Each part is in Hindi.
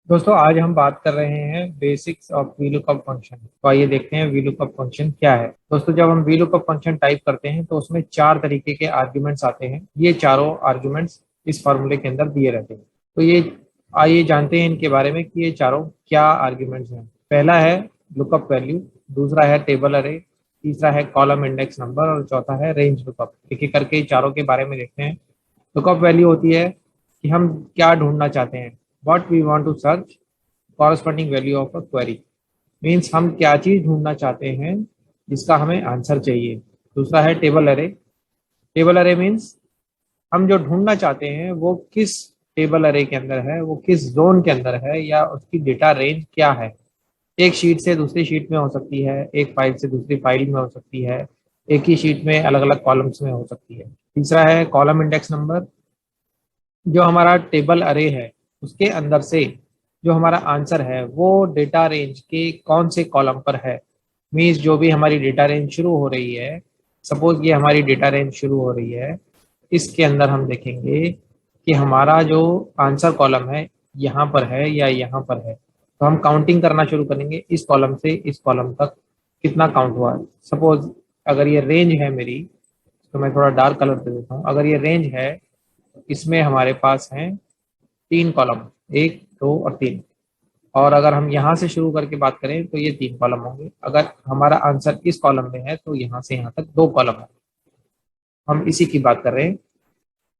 दोस्तों आज हम बात कर रहे हैं बेसिक्स ऑफ वीलुकअप फंक्शन। तो आइए देखते हैं वीलुकअप फंक्शन क्या है। दोस्तों जब हम वीलुकअप फंक्शन टाइप करते हैं तो उसमें चार तरीके के आर्ग्यूमेंट्स आते हैं। ये चारों आर्ग्यूमेंट्स इस फॉर्मूले के अंदर दिए रहते हैं। तो ये आइए जानते हैं इनके बारे में कि ये चारों क्या आर्ग्यूमेंट्स हैं। पहला है लुकअप वैल्यू, दूसरा है टेबल अरे, तीसरा है कॉलम इंडेक्स नंबर और चौथा है रेंज लुकअप। एक एक करके चारों के बारे में देखते हैं। लुकअप वैल्यू होती है कि हम क्या ढूंढना चाहते हैं, what we want to search corresponding value of a query. Means हम क्या चीज ढूंढना चाहते हैं जिसका हमें आंसर चाहिए। दूसरा है टेबल अरे। टेबल अरे मीन्स हम जो ढूंढना चाहते हैं वो किस टेबल अरे के अंदर है, वो किस जोन के अंदर है, या उसकी डेटा रेंज क्या है। एक शीट से दूसरी शीट में हो सकती है, एक फाइल से दूसरी फाइल में हो सकती है, एक ही शीट में अलग अलग कॉलम्स में हो सकती है। तीसरा है कॉलम इंडेक्स नंबर। जो हमारा टेबल अरे है उसके अंदर से जो हमारा आंसर है वो डेटा रेंज के कौन से कॉलम पर है। मीन्स जो भी हमारी डेटा रेंज शुरू हो रही है, सपोज ये हमारी डेटा रेंज शुरू हो रही है, इसके अंदर हम देखेंगे कि हमारा जो आंसर कॉलम है यहाँ पर है या यहाँ पर है। तो हम काउंटिंग करना शुरू करेंगे, इस कॉलम से इस कॉलम तक कितना काउंट हुआ है। सपोज अगर ये रेंज है मेरी, तो मैं थोड़ा डार्क कलर दे देता हूँ। अगर ये रेंज है, इसमें हमारे पास हैं तीन कॉलम, एक दो और तीन। और अगर हम यहाँ से शुरू करके बात करें तो ये तीन कॉलम होंगे। अगर हमारा आंसर इस कॉलम में है तो यहाँ से यहाँ तक दो कॉलम है। हम इसी की बात कर रहे हैं।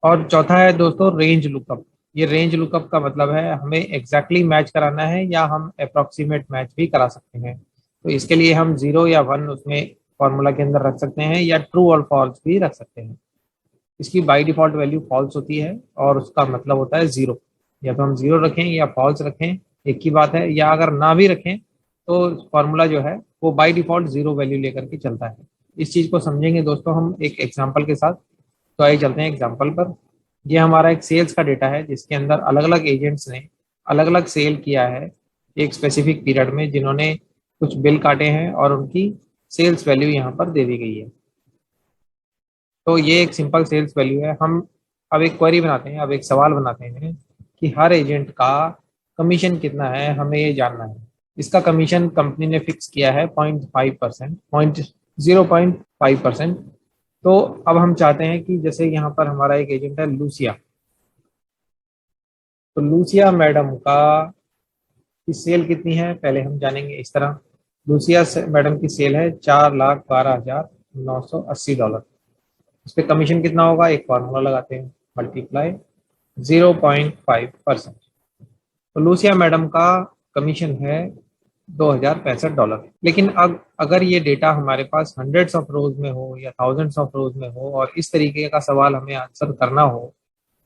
और चौथा है दोस्तों रेंज लुकअप। ये रेंज लुकअप का मतलब है हमें एग्जैक्टली मैच कराना है या हम अप्रोक्सीमेट मैच भी करा सकते हैं। तो इसके लिए हम जीरो या वन उसमें फॉर्मूला के अंदर रख सकते हैं या ट्रू और फॉल्स भी रख सकते हैं। इसकी बाय डिफॉल्ट वैल्यू फॉल्स होती है और उसका मतलब होता है जीरो। या तो हम जीरो रखें या फॉल्स रखें, एक ही बात है। या अगर ना भी रखें तो फॉर्मूला जो है वो बाय डिफॉल्ट जीरो वैल्यू लेकर के चलता है। इस चीज को समझेंगे दोस्तों हम एक एग्जांपल के साथ। तो आइए चलते हैं एग्जांपल पर। ये हमारा एक सेल्स का डेटा है जिसके अंदर अलग अलग एजेंट्स ने अलग अलग सेल किया है एक स्पेसिफिक पीरियड में, जिन्होंने कुछ बिल काटे हैं और उनकी सेल्स वैल्यू यहाँ पर दे दी गई है। तो ये एक सिंपल सेल्स वैल्यू है। हम अब एक क्वेरी बनाते हैं, अब एक सवाल बनाते हैं कि हर एजेंट का कमीशन कितना है, हमें ये जानना है। इसका कमीशन कंपनी ने फिक्स किया है 0.5%, 0.05%। तो अब हम चाहते हैं कि जैसे यहाँ पर हमारा एक एजेंट है लूसिया, तो लूसिया मैडम का की सेल कितनी है पहले हम जानेंगे इस तरह। लूसिया मैडम की सेल है 4,12,980 डॉलर। उस पर कमीशन कितना होगा, एक फार्मूला लगाते हैं, मल्टीप्लाई 0.5%। तो लूसिया मैडम का कमीशन है $2,065। लेकिन अब अगर ये डेटा हमारे पास हंड्रेड्स ऑफ रोज में हो या थाउजेंड्स ऑफ रोज में हो और इस तरीके का सवाल हमें आंसर करना हो,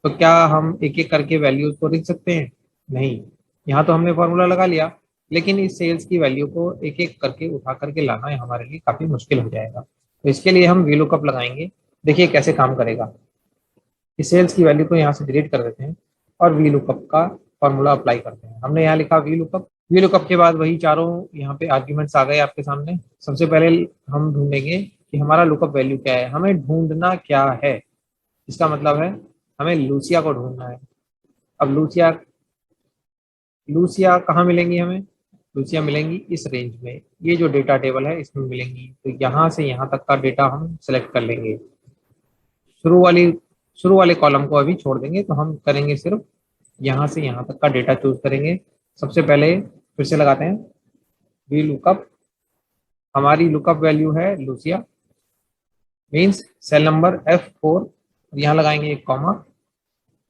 तो क्या हम एक एक करके वैल्यूज को लिख सकते हैं? नहीं। यहाँ तो हमने फॉर्मूला लगा लिया, लेकिन इस सेल्स की वैल्यू को एक एक करके उठा करके लाना हमारे लिए काफी मुश्किल हो जाएगा। तो इसके लिए हम वीलुकअप लगाएंगे। देखिए कैसे काम करेगा। इस सेल्स की वैल्यू को यहाँ से डिलीट कर देते हैं और वी लुकअप का फॉर्मूला अप्लाई करते हैं। हमने यहाँ लिखा वी लुकअप। वी लुकअप के बाद वही चारों यहाँ पे आर्ग्यूमेंट्स आ गए आपके सामने। सबसे पहले हम ढूंढेंगे कि हमारा लुकअप वैल्यू क्या है, हमें ढूंढना क्या है। इसका मतलब है हमें लूसिया को ढूंढना है। अब लूसिया लूसिया कहाँ मिलेंगी हमें? लूसिया मिलेंगी इस रेंज में, ये जो डेटा टेबल है इसमें मिलेंगी। तो यहाँ से यहाँ तक का डेटा हम सेलेक्ट कर लेंगे। शुरू वाली शुरू वाले कॉलम को अभी छोड़ देंगे, तो हम करेंगे सिर्फ यहाँ से यहाँ तक का डेटा चूज करेंगे। सबसे पहले फिर से लगाते हैं वी लुकअप। हमारी लुकअप वैल्यू है Lucia, means cell number F4। यहाँ लगाएंगे एक कॉमा,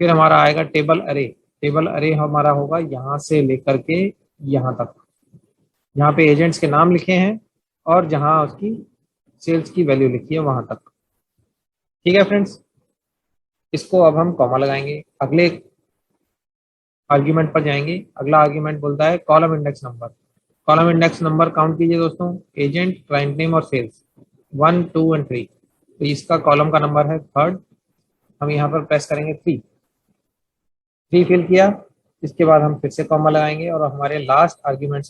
फिर हमारा आएगा टेबल अरे। टेबल अरे हमारा होगा यहाँ से लेकर के यहाँ तक, यहाँ पे एजेंट्स के नाम लिखे हैं और जहाँ उसकी सेल्स की वैल्यू लिखी है वहां तक। ठीक है फ्रेंड्स, इसको अब हम कॉमा लगाएंगे। अगले आर्ग्यूमेंट पर जाएंगे। अगला आर्ग्यूमेंट बोलता है column index number. Column index number count कीजिए दोस्तों, एजेंट, क्लाइंट नेम और सेल्स, 1, 2 एंड 3। तो इसका कॉलम का नंबर है थर्ड। हम यहाँ पर प्रेस करेंगे 3। 3 फिल किया। इसके बाद हम फिर से कॉमा लगाएंगे और हमारे लास्ट आर्ग्यूमेंट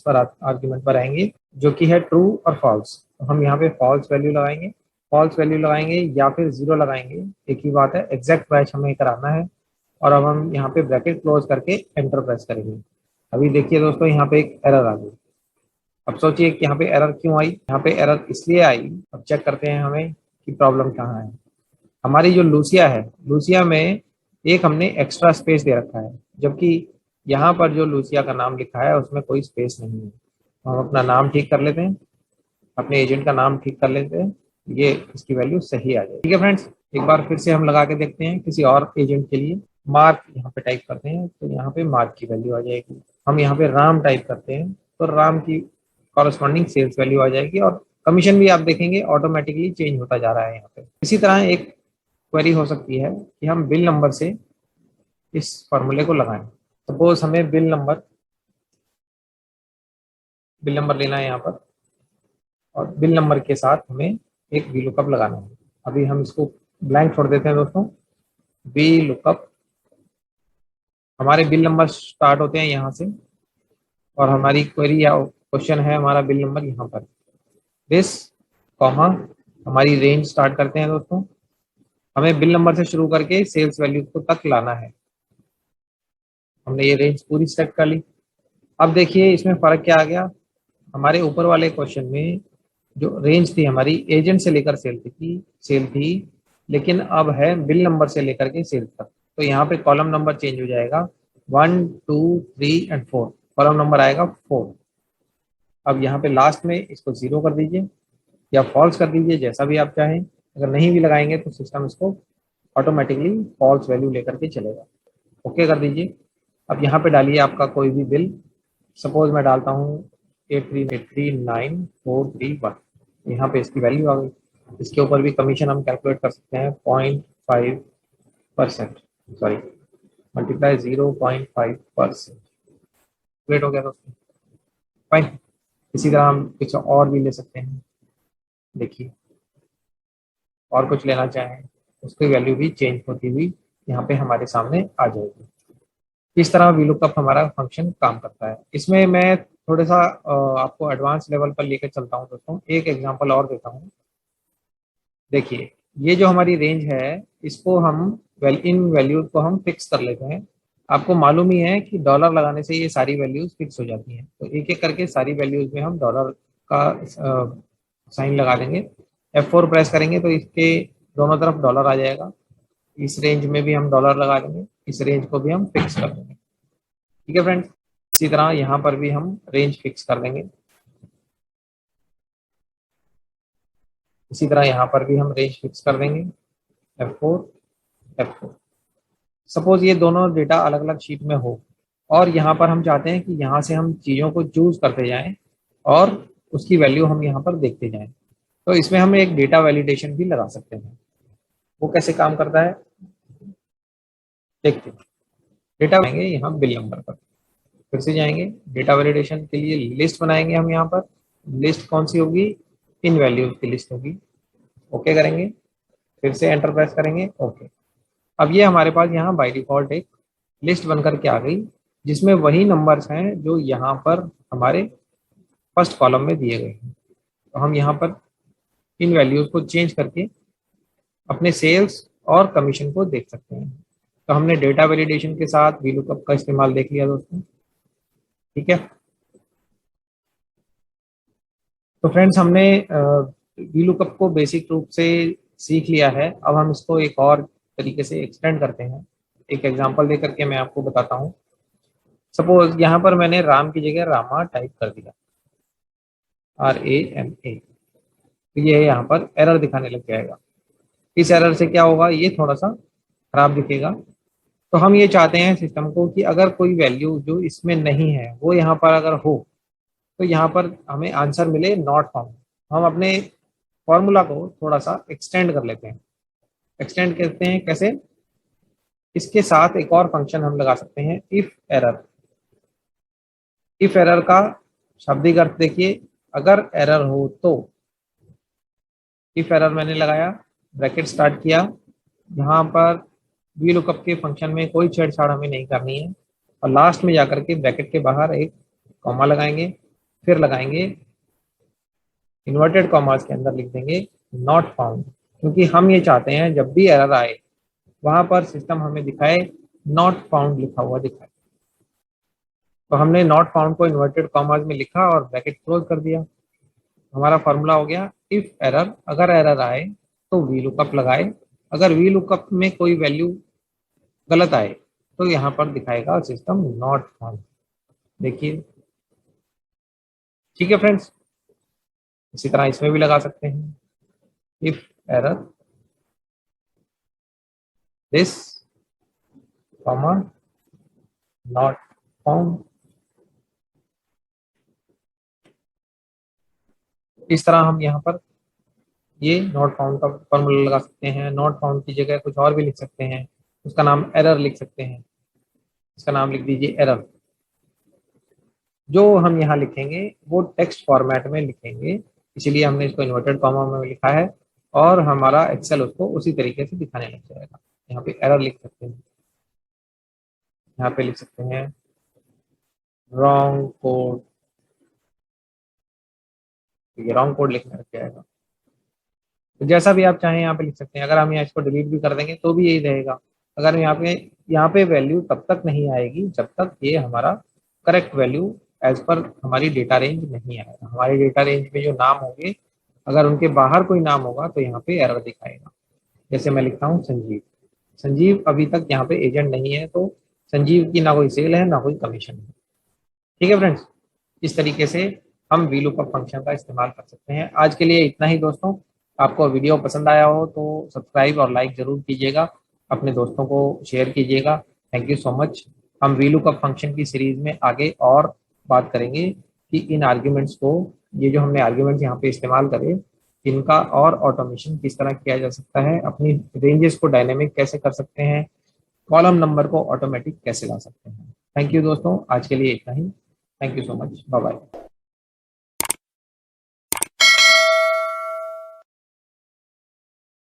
पर आएंगे जो कि है ट्रू और फॉल्स। तो हम यहाँ पे फॉल्स वैल्यू लगाएंगे, फॉल्स वैल्यू लगाएंगे या फिर जीरो लगाएंगे, एक ही बात है। एग्जैक्ट मैच हमें कराना है। और अब हम यहाँ पे ब्रैकेट क्लोज करके एंटर प्रेस करेंगे। अभी देखिए दोस्तों, यहाँ पे एक एरर आ गई। अब सोचिए कि यहाँ पे एरर क्यों आई। यहाँ पे एरर इसलिए आई, अब चेक करते हैं हमें कि प्रॉब्लम कहाँ है। हमारी जो लूसिया है, लूसिया में एक हमने एक्स्ट्रा स्पेस दे रखा है, जबकि यहाँ पर जो लूसिया का नाम लिखा है उसमें कोई स्पेस नहीं है। तो हम अपना नाम ठीक कर लेते हैं, अपने एजेंट का नाम ठीक कर लेते हैं, ये इसकी वैल्यू सही आ जाएगी। ठीक है फ्रेंड्स, एक बार फिर से हम लगा के देखते हैं किसी और एजेंट के लिए। मार्क यहाँ पे टाइप करते हैं तो यहाँ पे मार्क की वैल्यू आ जाएगी। हम यहाँ पे राम टाइप करते हैं तो राम की कॉरस्पॉन्डिंग सेल्स वैल्यू आ जाएगी, और कमीशन भी आप देखेंगे ऑटोमेटिकली चेंज होता जा रहा है यहाँ पे। इसी तरह एक क्वेरी हो सकती है कि हम बिल नंबर से इस फॉर्मूले को लगाएं। सपोज हमें बिल नंबर लेना है यहाँ पर, और बिल नंबर के साथ हमें एक वी लुकअप लगाना है। अभी हम इसको ब्लैंक छोड़ देते हैं दोस्तों। वी लुकअप, हमारे बिल नंबर स्टार्ट होते हैं यहाँ से, और हमारी क्वेरी या क्वेश्चन है हमारा बिल नंबर यहाँ पर। दिस कॉमा, हमारी रेंज स्टार्ट करते हैं दोस्तों। हमें बिल नंबर से शुरू करके सेल्स वैल्यू को तक लाना है। हमने ये रेंज पूरी सेट कर ली। अब देखिए इसमें फर्क क्या आ गया। हमारे ऊपर वाले क्वेश्चन में जो रेंज थी हमारी एजेंट से लेकर सेल थी, लेकिन अब है बिल नंबर से लेकर के सेल तक। तो यहाँ पे कॉलम नंबर चेंज हो जाएगा, 1 2 3 और 4, कॉलम नंबर आएगा 4। अब यहाँ पे लास्ट में इसको 0 कर दीजिए या फॉल्स कर दीजिए, जैसा भी आप चाहें। अगर नहीं भी लगाएंगे तो सिस्टम इसको ऑटोमेटिकली फॉल्स वैल्यू लेकर के चलेगा। ओके कर दीजिए। अब यहाँ पे डालिए आपका कोई भी बिल। सपोज मैं डालता हूँ 83,9,431। यहाँ पे इसकी वैल्यू आ गई। इसके ऊपर भी कमीशन हम कैलकुलेट कर सकते हैं, 0.5%, सॉरी मल्टीप्लाई 0.5%। कैलकुलेट हो गया दोस्तों, फाइन। इसी तरह हम कुछ और भी ले सकते हैं। देखिए और कुछ लेना चाहें, उसकी वैल्यू भी चेंज होती हुई यहाँ पे हमारे सामने आ जाएगी। इस तरह वीलुकअप हमारा फंक्शन काम करता है। इसमें मैं थोड़ा सा आपको एडवांस लेवल पर लेकर चलता हूँ दोस्तों। एक एग्जांपल और देता हूँ। देखिए ये जो हमारी रेंज है, इसको हम इन वैल्यूज को हम फिक्स कर लेते हैं। आपको मालूम ही है कि डॉलर लगाने से ये सारी वैल्यूज फिक्स हो जाती हैं। तो एक एक करके सारी वैल्यूज में हम डॉलर का साइन लगा देंगे। F4 प्रेस करेंगे तो इसके दोनों तरफ डॉलर आ जाएगा। इस रेंज में भी हम डॉलर लगा देंगे, इस रेंज को भी हम फिक्स कर देंगे। ठीक है फ्रेंड्स, इसी तरह यहाँ पर भी हम रेंज फिक्स कर देंगे। इसी तरह यहाँ पर भी हम रेंज फिक्स कर देंगे, F4 F4। सपोज ये दोनों डेटा अलग अलग शीट में हो, और यहाँ पर हम चाहते हैं कि यहाँ से हम चीज़ों को चूज करते जाएं और उसकी वैल्यू हम यहाँ पर देखते जाएं। तो इसमें हम एक डेटा वैलिडेशन भी लगा सकते हैं। वो कैसे काम करता है देखते हैं। डेटा बनाएंगे यहाँ बिल नंबर पर, फिर से जाएंगे डेटा वैलिडेशन के लिए लिस्ट बनाएंगे हम यहाँ पर। लिस्ट कौन सी होगी, इन वैल्यूज की लिस्ट होगी। ओके करेंगे, फिर से एंटर प्रेस करेंगे, ओके। अब ये हमारे पास यहाँ बाय डिफॉल्ट एक लिस्ट बनकर के आ गई, जिसमें वही नंबर्स हैं जो यहाँ पर हमारे फर्स्ट कॉलम में दिए गए हैं। तो हम यहाँ पर इन वैल्यूज को चेंज करके अपने सेल्स और कमीशन को देख सकते हैं। तो हमने डेटा वैलिडेशन के साथ वीलुकअप का इस्तेमाल देख लिया दोस्तों। ठीक है, तो फ्रेंड्स हमने वीलुकअप को बेसिक रूप से सीख लिया है। अब हम इसको एक और तरीके से एक्सटेंड करते हैं। एक एग्जांपल दे करके मैं आपको बताता हूँ। सपोज यहाँ पर मैंने राम की जगह रामा टाइप कर दिया, RAMA। तो ये यहाँ पर एरर दिखाने लग जाएगा। इस एरर से क्या होगा, ये थोड़ा सा खराब दिखेगा। तो हम ये चाहते हैं सिस्टम को कि अगर कोई वैल्यू जो इसमें नहीं है वो यहाँ पर अगर हो, तो यहाँ पर हमें आंसर मिले नॉट फाउंड। हम अपने फॉर्मूला को थोड़ा सा एक्सटेंड कर लेते हैं। एक्सटेंड करते हैं कैसे, इसके साथ एक और फंक्शन हम लगा सकते हैं, इफ एरर। इफ एरर का शाब्दिक अर्थ देखिए, अगर एरर हो तो। इफ एरर मैंने लगाया, ब्रैकेट स्टार्ट किया, यहाँ पर वी लुकअप के फंक्शन में कोई छेड़छाड़ हमें नहीं करनी है, और लास्ट में जाकर के ब्रैकेट के बाहर एक कॉमा लगाएंगे, फिर लगाएंगे इन्वर्टेड कॉमास के अंदर लिख देंगे नॉट फाउंड, क्योंकि हम ये चाहते हैं जब भी एरर आए वहां पर सिस्टम हमें दिखाए नॉट फाउंड लिखा हुआ दिखाए। तो हमने नॉट फाउंड को इन्वर्टेड कॉमास में लिखा और ब्रैकेट क्लोज कर दिया। हमारा फॉर्मूला हो गया इफ एरर, अगर एरर आए तो वी लुकअप लगाए, अगर वी लुकअप में कोई वैल्यू गलत आए तो यहाँ पर दिखाएगा सिस्टम नॉट फाउंड। देखिए, ठीक है फ्रेंड्स। इसी तरह इसमें भी लगा सकते हैं if error this comma not found. इस तरह हम यहाँ पर ये नॉट फाउंड का फॉर्मूला लगा सकते हैं। नॉट फाउंड की जगह कुछ और भी लिख सकते हैं, उसका नाम एरर लिख सकते हैं। इसका नाम लिख दीजिए एरर। जो हम यहाँ लिखेंगे वो टेक्स्ट फॉर्मेट में लिखेंगे, इसीलिए हमने इसको इन्वर्टेड कॉमा में लिखा है और हमारा एक्सेल उसको उसी तरीके से दिखाने लग जाएगा। यहाँ पे एरर लिख सकते हैं, यहाँ पे लिख सकते हैं रॉन्ग कोड, ये रॉन्ग कोड लिखने लग जाएगा। तो जैसा भी आप चाहें यहाँ पे लिख सकते हैं। अगर हम यहाँ इसको डिलीट भी कर देंगे तो भी यही रहेगा। अगर यहाँ पे वैल्यू तब तक नहीं आएगी जब तक ये हमारा करेक्ट वैल्यू एज पर हमारी डेटा रेंज नहीं आएगा। हमारी डेटा रेंज में जो नाम होंगे अगर उनके बाहर कोई नाम होगा तो यहाँ पे एरर दिखाएगा। जैसे मैं लिखता हूँ संजीव। संजीव अभी तक यहाँ पे एजेंट नहीं है, तो संजीव की ना कोई सेल है ना कोई कमीशन है। ठीक है फ्रेंड्स, इस तरीके से हम वीलुकअप फंक्शन का इस्तेमाल कर सकते हैं। आज के लिए इतना ही दोस्तों। आपको वीडियो पसंद आया हो तो सब्सक्राइब और लाइक जरूर कीजिएगा, अपने दोस्तों को शेयर कीजिएगा। Thank you so much. हम वीलुकअप फंक्शन की सीरीज में आगे और बात करेंगे कि इन आर्ग्यूमेंट्स को, ये जो हमने आर्ग्यूमेंट्स यहाँ पे इस्तेमाल करे, इनका और ऑटोमेशन किस तरह किया जा सकता है, अपनी रेंजेस को डायनेमिक कैसे कर सकते हैं, कॉलम नंबर को ऑटोमेटिक कैसे ला सकते हैं। थैंक यू दोस्तों, आज के लिए इतना ही। Thank you so much, bye bye.